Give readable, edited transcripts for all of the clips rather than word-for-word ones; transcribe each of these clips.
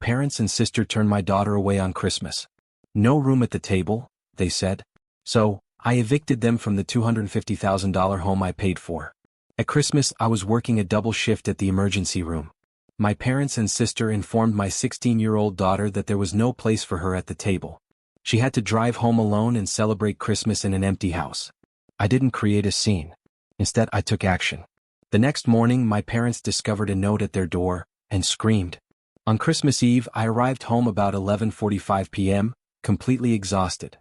Parents and sister turned my daughter away on Christmas. No room at the table, they said. So, I evicted them from the $250,000 home I paid for. At Christmas, I was working a double shift at the emergency room. My parents and sister informed my 16-year-old daughter that there was no place for her at the table. She had to drive home alone and celebrate Christmas in an empty house. I didn't create a scene. Instead, I took action. The next morning, my parents discovered a note at their door and screamed. On Christmas Eve, I arrived home about 11:45 p.m., completely exhausted.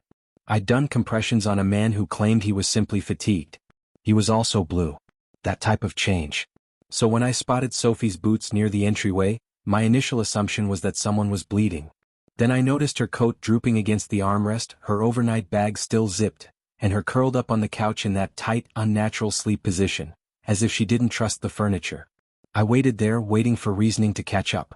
I'd done compressions on a man who claimed he was simply fatigued. He was also blue. That type of change. So when I spotted Sophie's boots near the entryway, my initial assumption was that someone was bleeding. Then I noticed her coat drooping against the armrest, her overnight bag still zipped, and her curled up on the couch in that tight, unnatural sleep position, as if she didn't trust the furniture. I waited there, waiting for reasoning to catch up.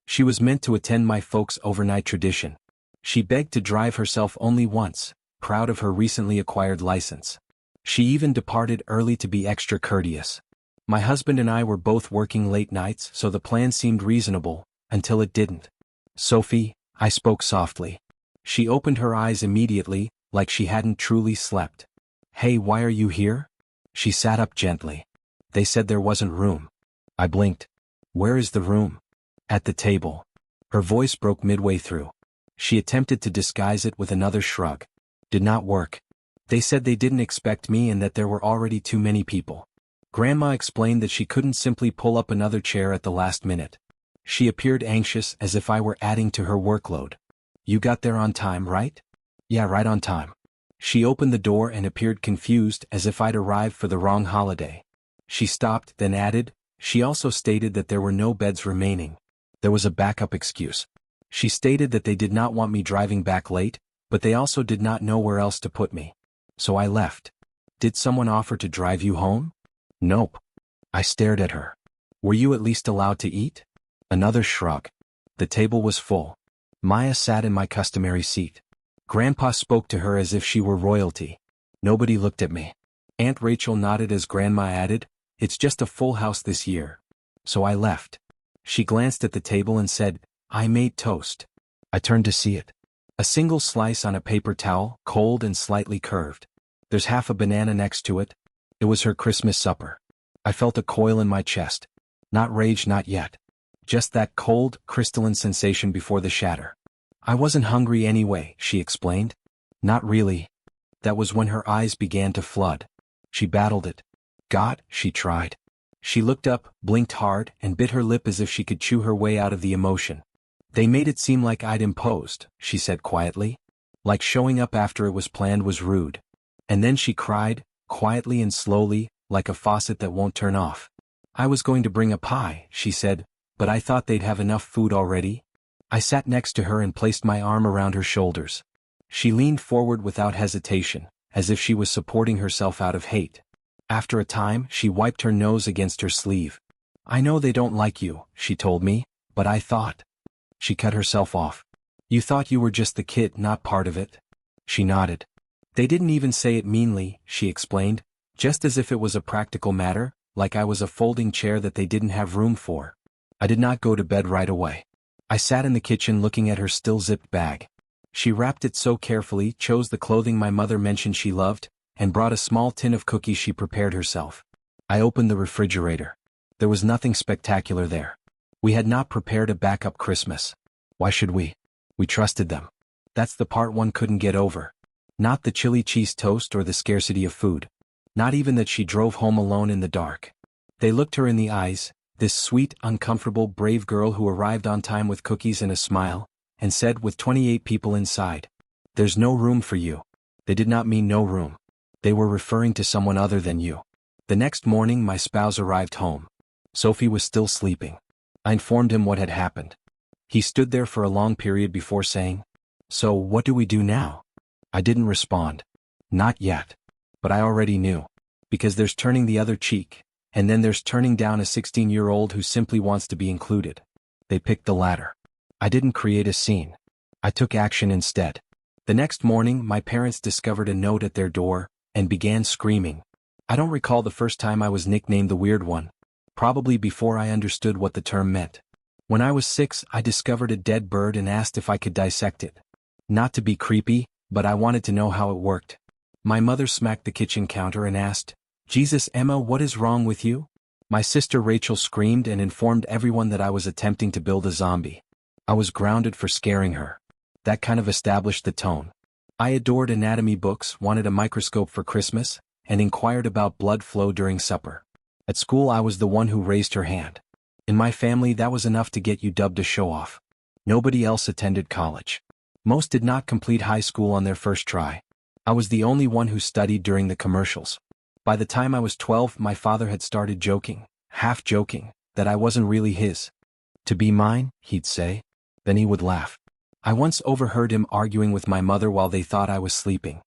She was meant to attend my folks' overnight tradition. She begged to drive herself only once, proud of her recently acquired license. She even departed early to be extra courteous. My husband and I were both working late nights, so the plan seemed reasonable, until it didn't. Sophie, I spoke softly. She opened her eyes immediately, like she hadn't truly slept. Hey, why are you here? She sat up gently. They said there wasn't room. I blinked. Where is the room? At the table. Her voice broke midway through. She attempted to disguise it with another shrug. Did not work. They said they didn't expect me and that there were already too many people. Grandma explained that she couldn't simply pull up another chair at the last minute. She appeared anxious, as if I were adding to her workload. You got there on time, right? Yeah, right on time. She opened the door and appeared confused, as if I'd arrived for the wrong holiday. She stopped, then added, she also stated that there were no beds remaining. There was a backup excuse. She stated that they did not want me driving back late, but they also did not know where else to put me. So I left. Did someone offer to drive you home? Nope. I stared at her. Were you at least allowed to eat? Another shrug. The table was full. Maya sat in my customary seat. Grandpa spoke to her as if she were royalty. Nobody looked at me. Aunt Rachel nodded as Grandma added, it's just a full house this year. So I left. She glanced at the table and said, I made toast. I turned to see it. A single slice on a paper towel, cold and slightly curved. There's half a banana next to it. It was her Christmas supper. I felt a coil in my chest. Not rage, not yet. Just that cold, crystalline sensation before the shatter. I wasn't hungry anyway, she explained. Not really. That was when her eyes began to flood. She battled it. God, she tried. She looked up, blinked hard, and bit her lip as if she could chew her way out of the emotion. They made it seem like I'd imposed, she said quietly. Like showing up after it was planned was rude. And then she cried, quietly and slowly, like a faucet that won't turn off. I was going to bring a pie, she said, but I thought they'd have enough food already. I sat next to her and placed my arm around her shoulders. She leaned forward without hesitation, as if she was supporting herself out of hate. After a time, she wiped her nose against her sleeve. I know they don't like you, she told me, but I thought. She cut herself off. You thought you were just the kid, not part of it? She nodded. They didn't even say it meanly, she explained, just as if it was a practical matter, like I was a folding chair that they didn't have room for. I did not go to bed right away. I sat in the kitchen looking at her still zipped bag. She wrapped it so carefully, chose the clothing my mother mentioned she loved, and brought a small tin of cookies she prepared herself. I opened the refrigerator. There was nothing spectacular there. We had not prepared a backup Christmas. Why should we? We trusted them. That's the part one couldn't get over. Not the chili cheese toast or the scarcity of food. Not even that she drove home alone in the dark. They looked her in the eyes, this sweet, uncomfortable, brave girl who arrived on time with cookies and a smile, and said with 28 people inside, there's no room for you. They did not mean no room. They were referring to someone other than you. The next morning my spouse arrived home. Sophie was still sleeping. I informed him what had happened. He stood there for a long period before saying, so what do we do now? I didn't respond. Not yet. But I already knew. Because there's turning the other cheek, and then there's turning down a 16-year-old who simply wants to be included. They picked the latter. I didn't create a scene. I took action instead. The next morning my parents discovered a note at their door, and began screaming. I don't recall the first time I was nicknamed the weird one. Probably before I understood what the term meant. When I was 6, I discovered a dead bird and asked if I could dissect it. Not to be creepy, but I wanted to know how it worked. My mother smacked the kitchen counter and asked, "Jesus, Emma, what is wrong with you?" My sister Rachel screamed and informed everyone that I was attempting to build a zombie. I was grounded for scaring her. That kind of established the tone. I adored anatomy books, wanted a microscope for Christmas, and inquired about blood flow during supper. At school I was the one who raised her hand. In my family that was enough to get you dubbed a show-off. Nobody else attended college. Most did not complete high school on their first try. I was the only one who studied during the commercials. By the time I was 12, my father had started joking, half joking, that I wasn't really his. "To be mine," he'd say. Then he would laugh. I once overheard him arguing with my mother while they thought I was sleeping.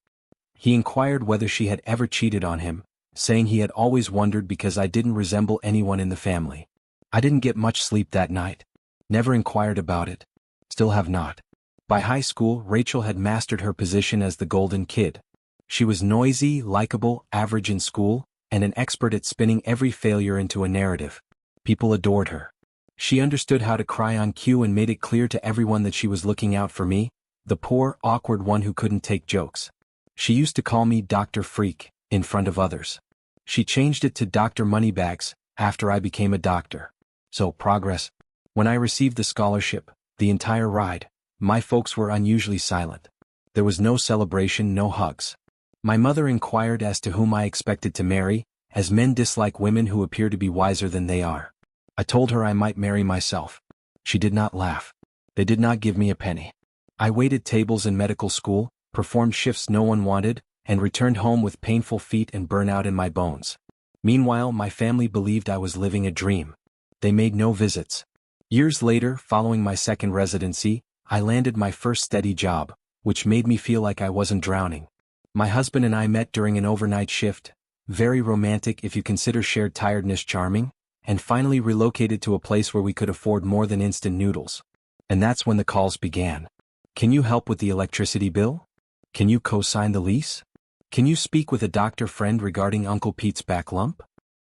He inquired whether she had ever cheated on him, saying he had always wondered because I didn't resemble anyone in the family. I didn't get much sleep that night. Never inquired about it. Still have not. By high school, Rachel had mastered her position as the golden kid. She was noisy, likable, average in school, and an expert at spinning every failure into a narrative. People adored her. She understood how to cry on cue and made it clear to everyone that she was looking out for me, the poor, awkward one who couldn't take jokes. She used to call me Dr. Freak, in front of others. She changed it to Dr. Moneybags, after I became a doctor. So, progress. When I received the scholarship, the entire ride, my folks were unusually silent. There was no celebration, no hugs. My mother inquired as to whom I expected to marry, as men dislike women who appear to be wiser than they are. I told her I might marry myself. She did not laugh. They did not give me a penny. I waited tables in medical school, performed shifts no one wanted, and returned home with painful feet and burnout in my bones. Meanwhile, my family believed I was living a dream. They made no visits. Years later, following my second residency, I landed my first steady job, which made me feel like I wasn't drowning. My husband and I met during an overnight shift, very romantic if you consider shared tiredness charming, and finally relocated to a place where we could afford more than instant noodles. And that's when the calls began. "Can you help with the electricity bill? Can you co-sign the lease? Can you speak with a doctor friend regarding Uncle Pete's back lump?"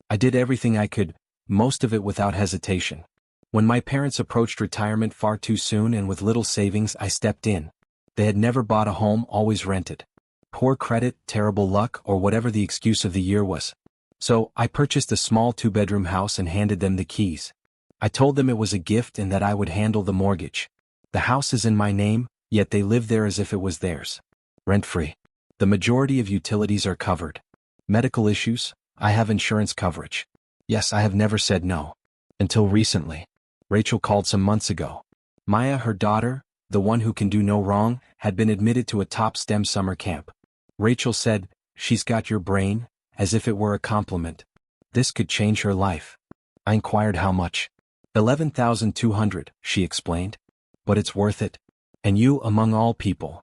I did everything I could, most of it without hesitation. When my parents approached retirement far too soon and with little savings, I stepped in. They had never bought a home, always rented. Poor credit, terrible luck, or whatever the excuse of the year was. So, I purchased a small 2-bedroom house and handed them the keys. I told them it was a gift and that I would handle the mortgage. The house is in my name, yet they live there as if it was theirs. Rent-free. The majority of utilities are covered. Medical issues, I have insurance coverage. Yes, I have never said no. Until recently. Rachel called some months ago. Maya, her daughter, the one who can do no wrong, had been admitted to a top STEM summer camp. Rachel said, "She's got your brain," as if it were a compliment. This could change her life. I inquired how much. 11,200, she explained. But it's worth it. And you among all people.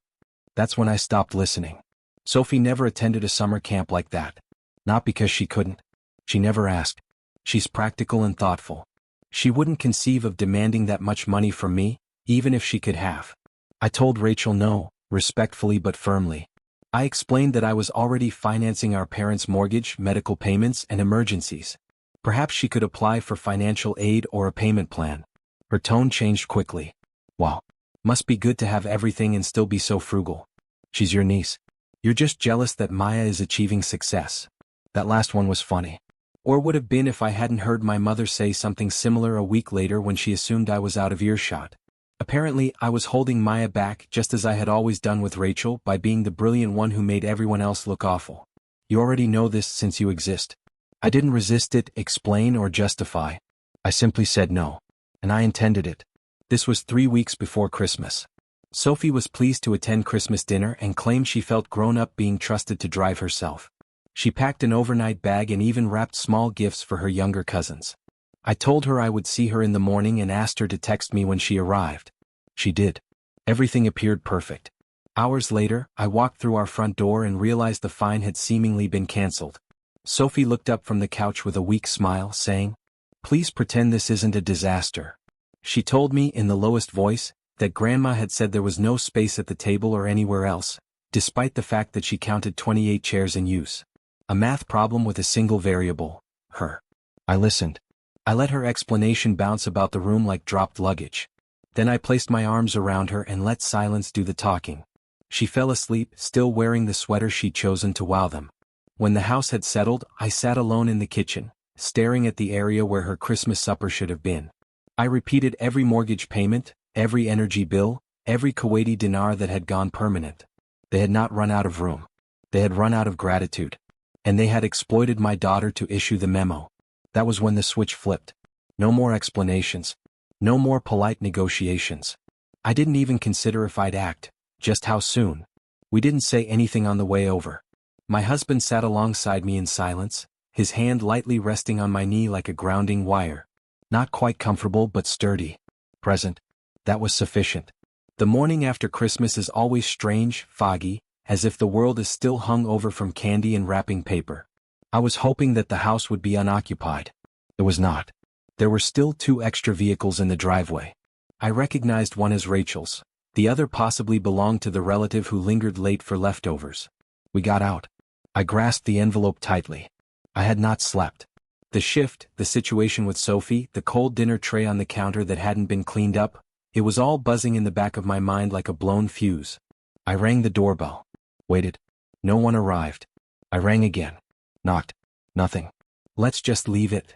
That's when I stopped listening. Sophie never attended a summer camp like that. Not because she couldn't. She never asked. She's practical and thoughtful. She wouldn't conceive of demanding that much money from me, even if she could have. I told Rachel no, respectfully but firmly. I explained that I was already financing our parents' mortgage, medical payments, and emergencies. Perhaps she could apply for financial aid or a payment plan. Her tone changed quickly. "Wow. Must be good to have everything and still be so frugal. She's your niece. You're just jealous that Maya is achieving success." That last one was funny. Or would have been if I hadn't heard my mother say something similar a week later when she assumed I was out of earshot. Apparently, I was holding Maya back just as I had always done with Rachel by being the brilliant one who made everyone else look awful. You already know this since you exist. I didn't resist it, explain, or justify. I simply said no. And I intended it. This was 3 weeks before Christmas. Sophie was pleased to attend Christmas dinner and claimed she felt grown up being trusted to drive herself. She packed an overnight bag and even wrapped small gifts for her younger cousins. I told her I would see her in the morning and asked her to text me when she arrived. She did. Everything appeared perfect. Hours later, I walked through our front door and realized the fine had seemingly been canceled. Sophie looked up from the couch with a weak smile, saying, "Please pretend this isn't a disaster." She told me in the lowest voice that Grandma had said there was no space at the table or anywhere else, despite the fact that she counted 28 chairs in use. A math problem with a single variable, her. I listened. I let her explanation bounce about the room like dropped luggage. Then I placed my arms around her and let silence do the talking. She fell asleep, still wearing the sweater she'd chosen to wow them. When the house had settled, I sat alone in the kitchen, staring at the area where her Christmas supper should have been. I repeated every mortgage payment, every energy bill, every Kuwaiti dinar that had gone permanent. They had not run out of room. They had run out of gratitude. And they had exploited my daughter to issue the memo. That was when the switch flipped. No more explanations. No more polite negotiations. I didn't even consider if I'd act, just how soon. We didn't say anything on the way over. My husband sat alongside me in silence, his hand lightly resting on my knee like a grounding wire. Not quite comfortable but sturdy. Present. That was sufficient. The morning after Christmas is always strange, foggy, as if the world is still hung over from candy and wrapping paper. I was hoping that the house would be unoccupied. It was not. There were still 2 extra vehicles in the driveway. I recognized one as Rachel's. The other possibly belonged to the relative who lingered late for leftovers. We got out. I grasped the envelope tightly. I had not slept. The shift, the situation with Sophie, the cold dinner tray on the counter that hadn't been cleaned up, it was all buzzing in the back of my mind like a blown fuse. I rang the doorbell. Waited. No one arrived. I rang again. Knocked. Nothing. Let's just leave it.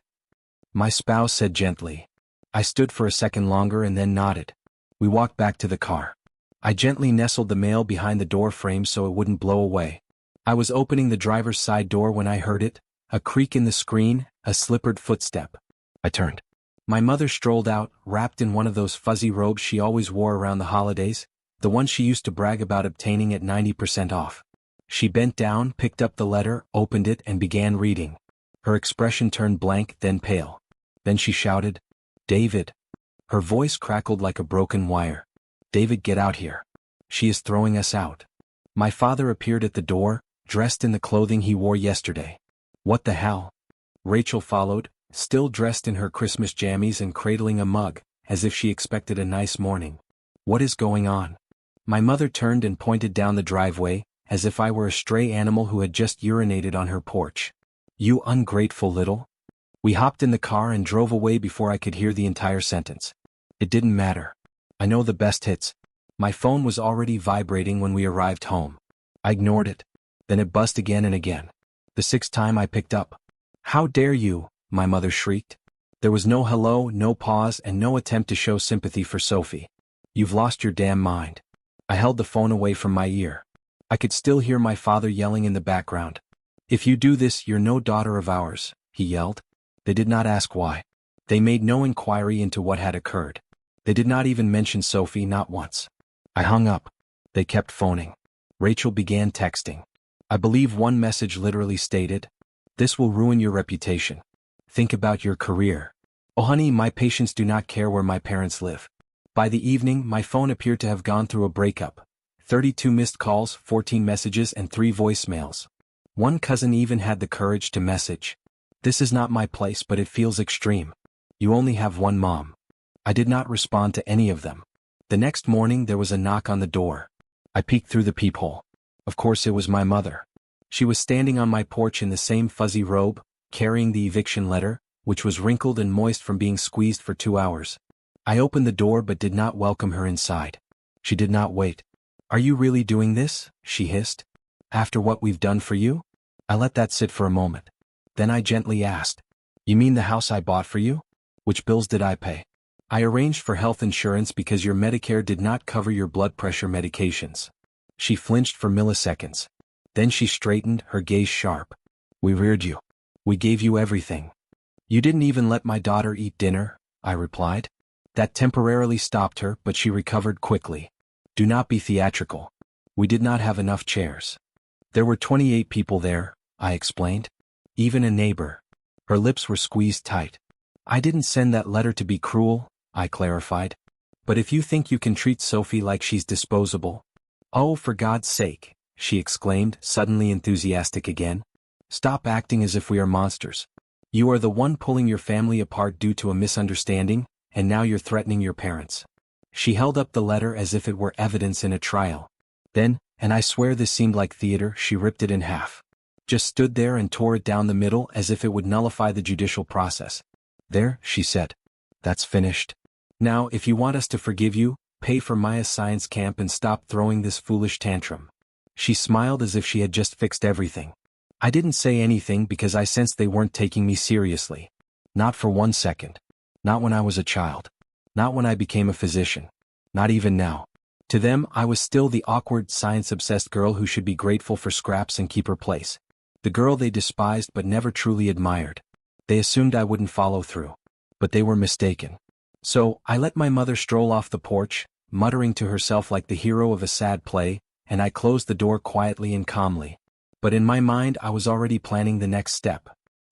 My spouse said gently. I stood for a second longer and then nodded. We walked back to the car. I gently nestled the mail behind the door frame so it wouldn't blow away. I was opening the driver's side door when I heard it, a creak in the screen, a slippered footstep. I turned. My mother strolled out, wrapped in one of those fuzzy robes she always wore around the holidays, the one she used to brag about obtaining at 90% off. She bent down, picked up the letter, opened it and began reading. Her expression turned blank, then pale. Then she shouted, "David." Her voice crackled like a broken wire. "David, get out here. She is throwing us out." My father appeared at the door, dressed in the clothing he wore yesterday. "What the hell?" Rachel followed, still dressed in her Christmas jammies and cradling a mug, as if she expected a nice morning. "What is going on?" My mother turned and pointed down the driveway, as if I were a stray animal who had just urinated on her porch. "You ungrateful little..." We hopped in the car and drove away before I could hear the entire sentence. It didn't matter. I know the best hits. My phone was already vibrating when we arrived home. I ignored it. Then it buzzed again and again. The 6th time I picked up. "How dare you?" my mother shrieked. There was no hello, no pause, and no attempt to show sympathy for Sophie. "You've lost your damn mind." I held the phone away from my ear. I could still hear my father yelling in the background. "If you do this, you're no daughter of ours," he yelled. They did not ask why. They made no inquiry into what had occurred. They did not even mention Sophie, not once. I hung up. They kept phoning. Rachel began texting. I believe one message literally stated, "This will ruin your reputation. Think about your career. Oh honey, my patients do not care where my parents live." By the evening, my phone appeared to have gone through a breakup. 32 missed calls, 14 messages, and 3 voicemails. One cousin even had the courage to message, "This is not my place, but it feels extreme. You only have one mom." I did not respond to any of them. The next morning there was a knock on the door. I peeked through the peephole. Of course it was my mother. She was standing on my porch in the same fuzzy robe, carrying the eviction letter, which was wrinkled and moist from being squeezed for 2 hours. I opened the door but did not welcome her inside. She did not wait. "Are you really doing this?" she hissed. "After what we've done for you?" I let that sit for a moment. Then I gently asked, "You mean the house I bought for you? Which bills did I pay?" "I arranged for health insurance because your Medicare did not cover your blood pressure medications." She flinched for milliseconds. Then she straightened, her gaze sharp. "We reared you. We gave you everything." "You didn't even let my daughter eat dinner," I replied. That temporarily stopped her, but she recovered quickly. "Do not be theatrical. We did not have enough chairs." "There were 28 people there," I explained. "Even a neighbor." Her lips were squeezed tight. "I didn't send that letter to be cruel," I clarified. "But if you think you can treat Sophie like she's disposable..." "Oh, for God's sake," she exclaimed, suddenly enthusiastic again. "Stop acting as if we are monsters. You are the one pulling your family apart due to a misunderstanding, and now you're threatening your parents." She held up the letter as if it were evidence in a trial. Then, and I swear this seemed like theater, she ripped it in half. Just stood there and tore it down the middle as if it would nullify the judicial process. There, she said. That's finished. Now, if you want us to forgive you, pay for Maya's science camp and stop throwing this foolish tantrum. She smiled as if she had just fixed everything. I didn't say anything because I sensed they weren't taking me seriously. Not for 1 second. Not when I was a child. Not when I became a physician. Not even now. To them, I was still the awkward, science-obsessed girl who should be grateful for scraps and keep her place. The girl they despised but never truly admired. They assumed I wouldn't follow through. But they were mistaken. So, I let my mother stroll off the porch, muttering to herself like the hero of a sad play, and I closed the door quietly and calmly. But in my mind I was already planning the next step.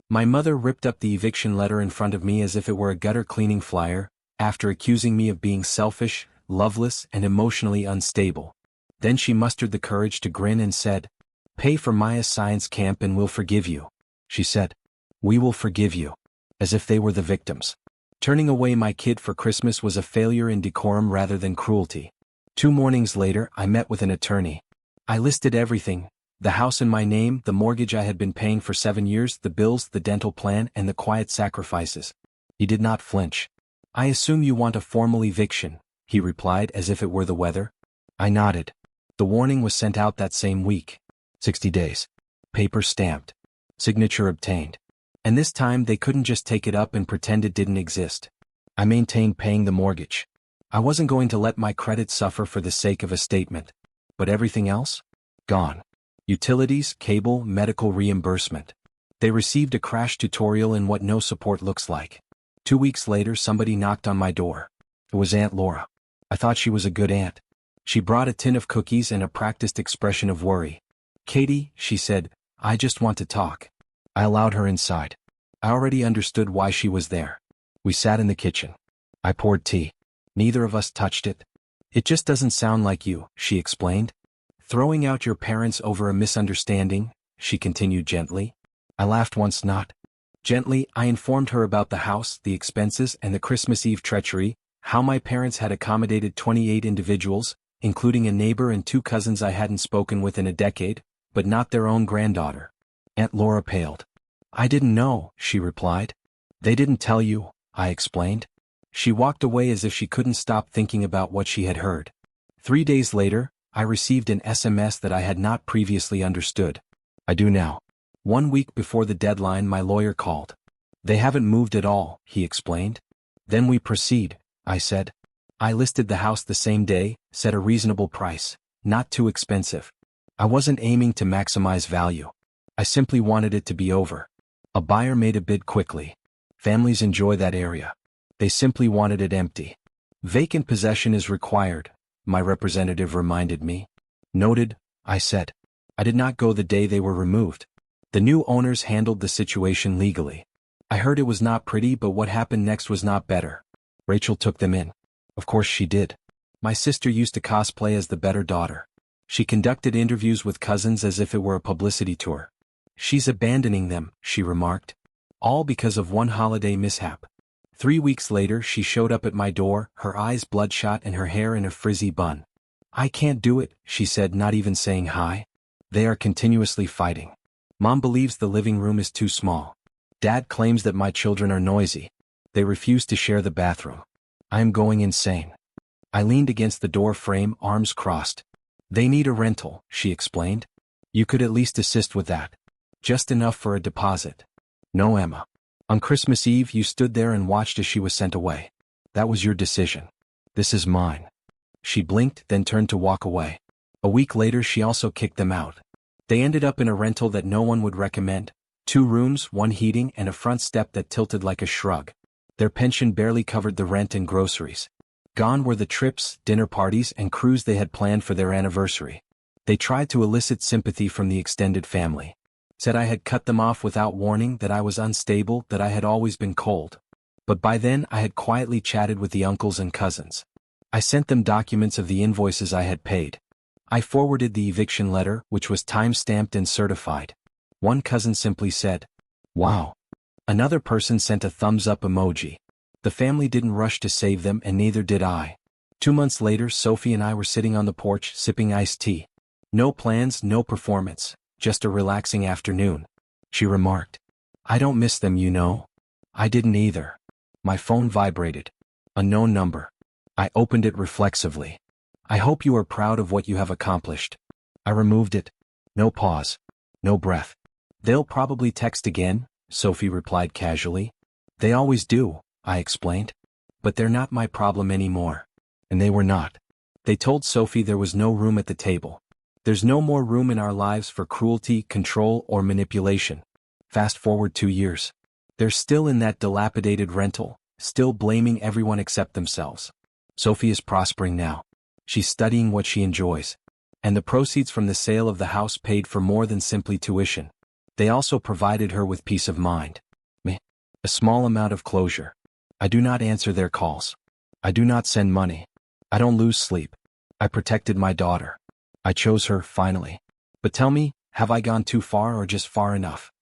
My mother ripped up the eviction letter in front of me as if it were a gutter cleaning flyer, after accusing me of being selfish, loveless, and emotionally unstable. Then she mustered the courage to grin and said, "Pay for Maya's science camp and we'll forgive you," she said. "We will forgive you." As if they were the victims. Turning away my kid for Christmas was a failure in decorum rather than cruelty. 2 mornings later, I met with an attorney. I listed everything: the house in my name, the mortgage I had been paying for 7 years, the bills, the dental plan, and the quiet sacrifices. He did not flinch. "I assume you want a formal eviction," he replied as if it were the weather. I nodded. The warning was sent out that same week. 60 days. Paper stamped. Signature obtained. And this time they couldn't just take it up and pretend it didn't exist. I maintained paying the mortgage. I wasn't going to let my credit suffer for the sake of a statement. But everything else? Gone. Utilities, cable, medical reimbursement. They received a crash tutorial in what no support looks like. 2 weeks later somebody knocked on my door. It was Aunt Laura. I thought she was a good aunt. She brought a tin of cookies and a practiced expression of worry. "Katie," she said, "I just want to talk." I allowed her inside. I already understood why she was there. We sat in the kitchen. I poured tea. Neither of us touched it. "It just doesn't sound like you," she explained. "Throwing out your parents over a misunderstanding," she continued gently. I laughed once. Not gently, I informed her about the house, the expenses, and the Christmas Eve treachery, how my parents had accommodated 28 individuals, including a neighbor and 2 cousins I hadn't spoken with in a decade, but not their own granddaughter. Aunt Laura paled. "I didn't know," she replied. "They didn't tell you," I explained. She walked away as if she couldn't stop thinking about what she had heard. 3 days later, I received an SMS that I had not previously understood. I do now. 1 week before the deadline my lawyer called. "They haven't moved at all," he explained. "Then we proceed," I said. I listed the house the same day, set a reasonable price, not too expensive. I wasn't aiming to maximize value. I simply wanted it to be over. A buyer made a bid quickly. Families enjoy that area. They simply wanted it empty. "Vacant possession is required," my representative reminded me. "Noted," I said. I did not go the day they were removed. The new owners handled the situation legally. I heard it was not pretty, but what happened next was not better. Rachel took them in. Of course she did. My sister used to cosplay as the better daughter. She conducted interviews with cousins as if it were a publicity tour. "She's abandoning them," she remarked. All because of one holiday mishap. 3 weeks later she showed up at my door, her eyes bloodshot and her hair in a frizzy bun. "I can't do it," she said, not even saying hi. "They are continuously fighting. Mom believes the living room is too small. Dad claims that my children are noisy. They refuse to share the bathroom. I am going insane." I leaned against the door frame, arms crossed. "They need a rental," she explained. "You could at least assist with that. Just enough for a deposit." "No, Emma. On Christmas Eve you stood there and watched as she was sent away. That was your decision. This is mine." She blinked, then turned to walk away. A week later she also kicked them out. They ended up in a rental that no one would recommend. 2 rooms, 1 heating, and a front step that tilted like a shrug. Their pension barely covered the rent and groceries. Gone were the trips, dinner parties, and cruise they had planned for their anniversary. They tried to elicit sympathy from the extended family. Said I had cut them off without warning, that I was unstable, that I had always been cold. But by then I had quietly chatted with the uncles and cousins. I sent them documents of the invoices I had paid. I forwarded the eviction letter, which was time-stamped and certified. One cousin simply said, "Wow." Another person sent a thumbs-up emoji. The family didn't rush to save them, and neither did I. 2 months later Sophie and I were sitting on the porch sipping iced tea. No plans, no performance. Just a relaxing afternoon. She remarked, "I don't miss them, you know." I didn't either. My phone vibrated. A known number. I opened it reflexively. I hope you are proud of what you have accomplished. I removed it. No pause. No breath. They'll probably text again, Sophie replied casually. They always do, I explained. But they're not my problem anymore. And they were not. They told Sophie there was no room at the table. There's no more room in our lives for cruelty, control, or manipulation. Fast forward 2 years. They're still in that dilapidated rental, still blaming everyone except themselves. Sophie is prospering now. She's studying what she enjoys. And the proceeds from the sale of the house paid for more than simply tuition. They also provided her with peace of mind. A small amount of closure. I do not answer their calls. I do not send money. I don't lose sleep. I protected my daughter. I chose her, finally. But tell me, have I gone too far or just far enough?